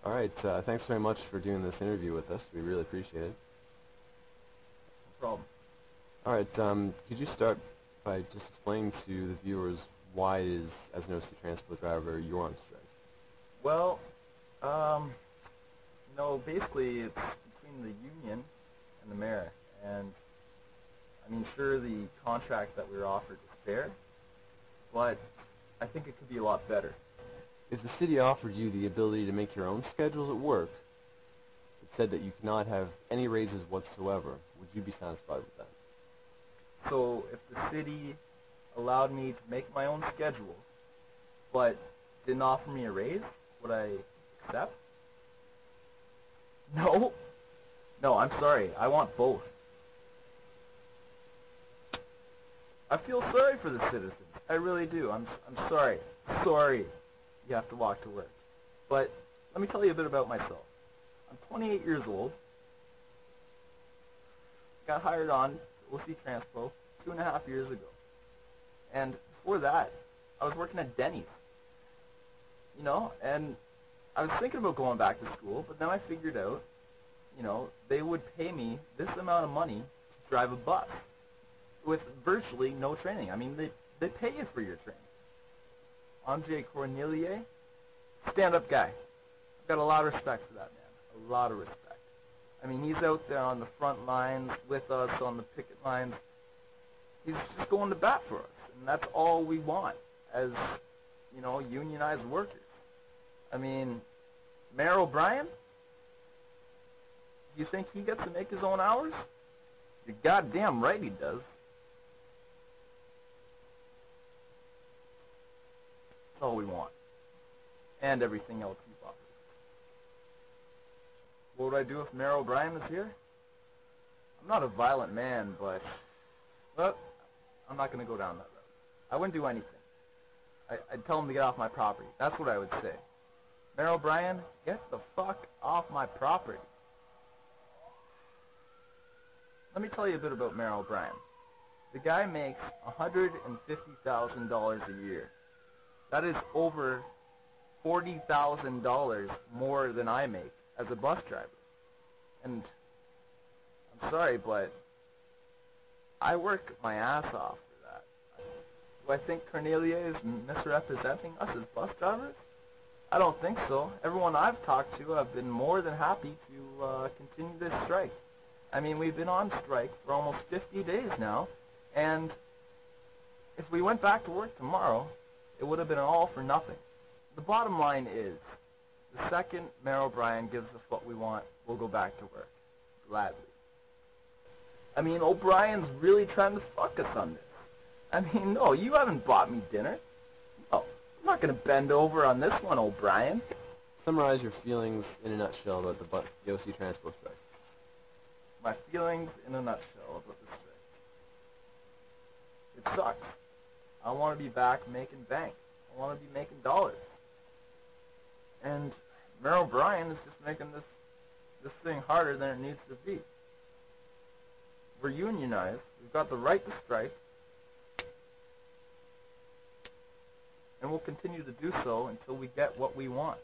All right, thanks very much for doing this interview with us. We really appreciate it. No problem. All right, could you start by just explaining to the viewers why it is, as an OC Transpo driver, you're on strike? Well, basically it's between the union and the mayor. And, I mean, sure, the contract that we were offered is fair, but I think it could be a lot better. If the city offered you the ability to make your own schedules at work, it said that you cannot have any raises whatsoever, would you be satisfied with that? So if the city allowed me to make my own schedule, but didn't offer me a raise, would I accept? No. No, I'm sorry. I want both. I feel sorry for the citizens. I really do. I'm sorry. Sorry you have to walk to work. But let me tell you a bit about myself. I'm 28 years old. Got hired on OC Transpo 2.5 years ago. And before that, I was working at Denny's. And I was thinking about going back to school, but then I figured out, they would pay me this amount of money to drive a bus with virtually no training. I mean, they pay you for your training. Andre Cornelier, stand-up guy. I've got a lot of respect for that man. A lot of respect. I mean, he's out there on the front lines with us on the picket lines. He's just going to bat for us, and that's all we want as, unionized workers. I mean, Mayor O'Brien, you think he gets to make his own hours? You're goddamn right he does. That's all we want. And everything else he offers. What would I do if Mayor O'Brien was here? I'm not a violent man, but, well, I'm not going to go down that road. I wouldn't do anything. I'd tell him to get off my property. That's what I would say. Mayor O'Brien, get the fuck off my property. Let me tell you a bit about Mayor O'Brien. The guy makes $150,000 a year. That is over $40,000 more than I make as a bus driver. And I'm sorry, but I work my ass off for that. Do I think Cornelia is misrepresenting us as bus drivers? I don't think so. Everyone I've talked to have been more than happy to continue this strike. I mean, we've been on strike for almost 50 days now, and if we went back to work tomorrow, it would have been all for nothing. The bottom line is, the second Mayor O'Brien gives us what we want, we'll go back to work. Gladly. I mean, O'Brien's really trying to fuck us on this. I mean, no, you haven't bought me dinner. No, I'm not going to bend over on this one, O'Brien. Summarize your feelings in a nutshell about the OC Transpo strike. My feelings in a nutshell about this strike. It sucks. I want to be back making bank. I want to be making dollars. And Mayor O'Brien is just making this thing harder than it needs to be. We're unionized. We've got the right to strike. And we'll continue to do so until we get what we want.